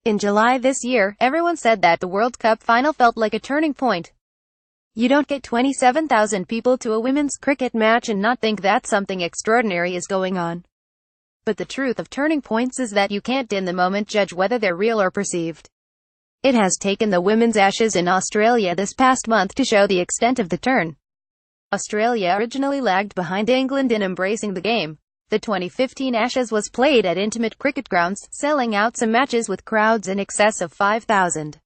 In July this year, everyone said that the World Cup final felt like a turning point. You don't get 27,000 people to a women's cricket match and not think that something extraordinary is going on. But the truth of turning points is that you can't in the moment judge whether they're real or perceived. It has taken the Women's Ashes in Australia this past month to show the extent of the turn. Australia originally lagged behind England in embracing the game. The 2015 Ashes was played at intimate cricket grounds, selling out some matches with crowds in excess of 5,000.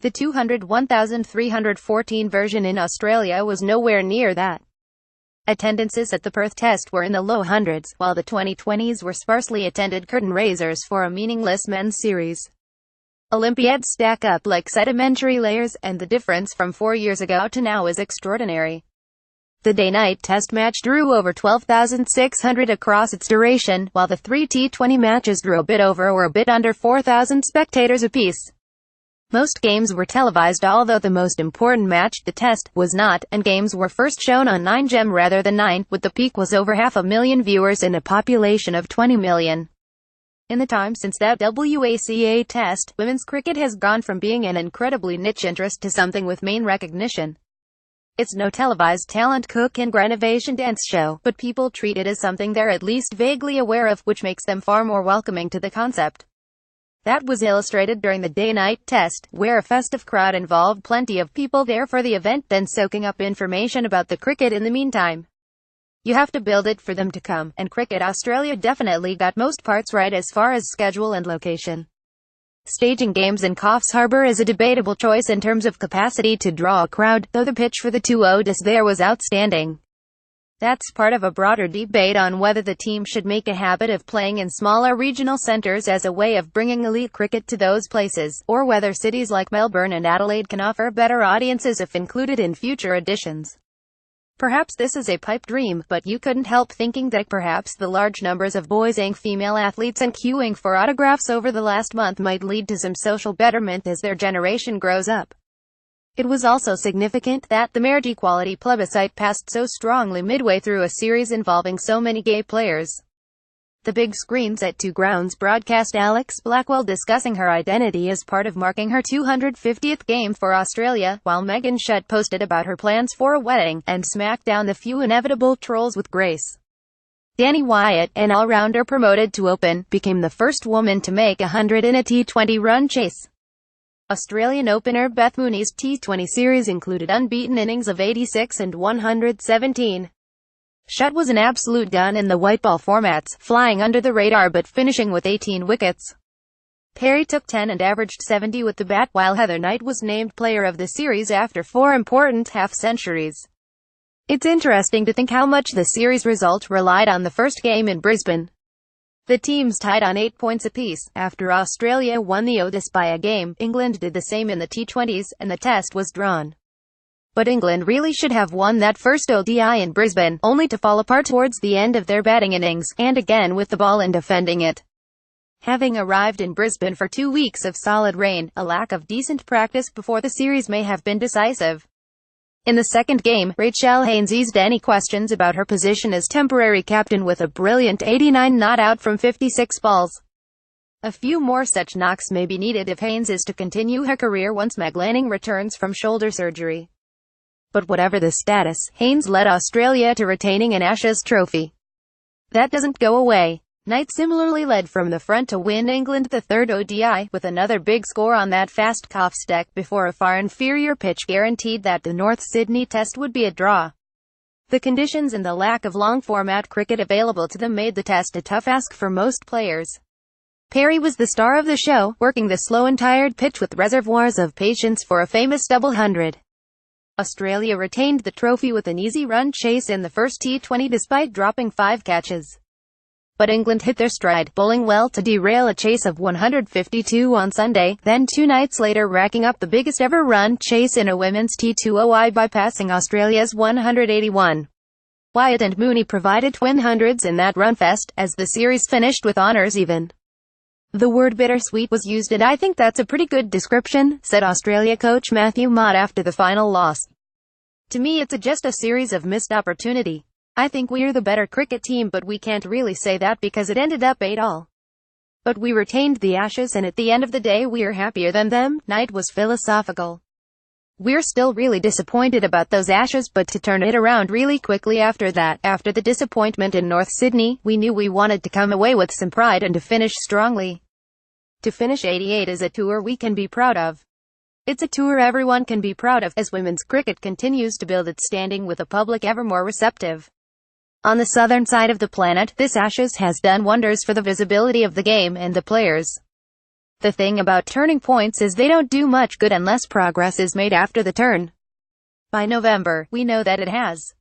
The 201,314 version in Australia was nowhere near that. Attendances at the Perth Test were in the low hundreds, while the 2020s were sparsely attended curtain raisers for a meaningless men's series. Olympiads stack up like sedimentary layers, and the difference from 4 years ago to now is extraordinary. The day-night test match drew over 12,600 across its duration, while the 3 T20 matches drew a bit over or a bit under 4,000 spectators apiece. Most games were televised, although the most important match, the Test, was not, and games were first shown on 9GEM rather than 9, with the peak was over 500,000 viewers in a population of 20 million. In the time since that WACA Test, women's cricket has gone from being an incredibly niche interest to something with main recognition. It's no televised talent cook and renovation dance show, but people treat it as something they're at least vaguely aware of, which makes them far more welcoming to the concept. That was illustrated during the day-night test, where a festive crowd involved plenty of people there for the event then soaking up information about the cricket in the meantime. You have to build it for them to come, and Cricket Australia definitely got most parts right as far as schedule and location. Staging games in Coffs Harbour is a debatable choice in terms of capacity to draw a crowd, though the pitch for the 2-0 there was outstanding. That's part of a broader debate on whether the team should make a habit of playing in smaller regional centres as a way of bringing elite cricket to those places, or whether cities like Melbourne and Adelaide can offer better audiences if included in future editions. Perhaps this is a pipe dream, but you couldn't help thinking that perhaps the large numbers of boys and female athletes and queuing for autographs over the last month might lead to some social betterment as their generation grows up. It was also significant that the marriage equality plebiscite passed so strongly midway through a series involving so many gay players. The big screens at Two Grounds broadcast Alex Blackwell discussing her identity as part of marking her 250th game for Australia, while Megan Shutt posted about her plans for a wedding, and smacked down the few inevitable trolls with grace. Danni Wyatt, an all-rounder promoted to open, became the first woman to make 100 in a T20 run chase. Australian opener Beth Mooney's T20 series included unbeaten innings of 86 and 117. Shutt was an absolute gun in the white ball formats, flying under the radar but finishing with 18 wickets. Perry took 10 and averaged 70 with the bat, while Heather Knight was named player of the series after 4 important half-centuries. It's interesting to think how much the series result relied on the first game in Brisbane. The teams tied on 8 points apiece. After Australia won the Otis by a game, England did the same in the T20s, and the test was drawn. But England really should have won that first ODI in Brisbane, only to fall apart towards the end of their batting innings, and again with the ball and defending it. Having arrived in Brisbane for 2 weeks of solid rain, a lack of decent practice before the series may have been decisive. In the second game, Rachel Haynes eased any questions about her position as temporary captain with a brilliant 89 not out from 56 balls. A few more such knocks may be needed if Haynes is to continue her career once Meg Lanning returns from shoulder surgery. But whatever the status, Haynes led Australia to retaining an Ashes trophy. That doesn't go away. Knight similarly led from the front to win England the third ODI, with another big score on that fast Coffs deck before a far inferior pitch guaranteed that the North Sydney Test would be a draw. The conditions and the lack of long-format cricket available to them made the Test a tough ask for most players. Perry was the star of the show, working the slow and tired pitch with reservoirs of patience for a famous double hundred. Australia retained the trophy with an easy run chase in the first T20 despite dropping 5 catches. But England hit their stride, bowling well to derail a chase of 152 on Sunday, then 2 nights later racking up the biggest ever run chase in a women's T20 by passing Australia's 181. Wyatt and Mooney provided twin hundreds in that runfest, as the series finished with honours even. The word bittersweet was used, and I think that's a pretty good description, said Australia coach Matthew Mott after the final loss. To me it's just a series of missed opportunity. I think we're the better cricket team, but we can't really say that because it ended up 8-all. But we retained the Ashes, and at the end of the day we're happier than them." Knight was philosophical. "We're still really disappointed about those Ashes, but to turn it around really quickly after that, after the disappointment in North Sydney, we knew we wanted to come away with some pride and to finish strongly. To finish 88 is a tour we can be proud of. It's a tour everyone can be proud of, as women's cricket continues to build its standing with a public ever more receptive. On the southern side of the planet, this Ashes has done wonders for the visibility of the game and the players. The thing about turning points is they don't do much good unless progress is made after the turn. By November, we know that it has.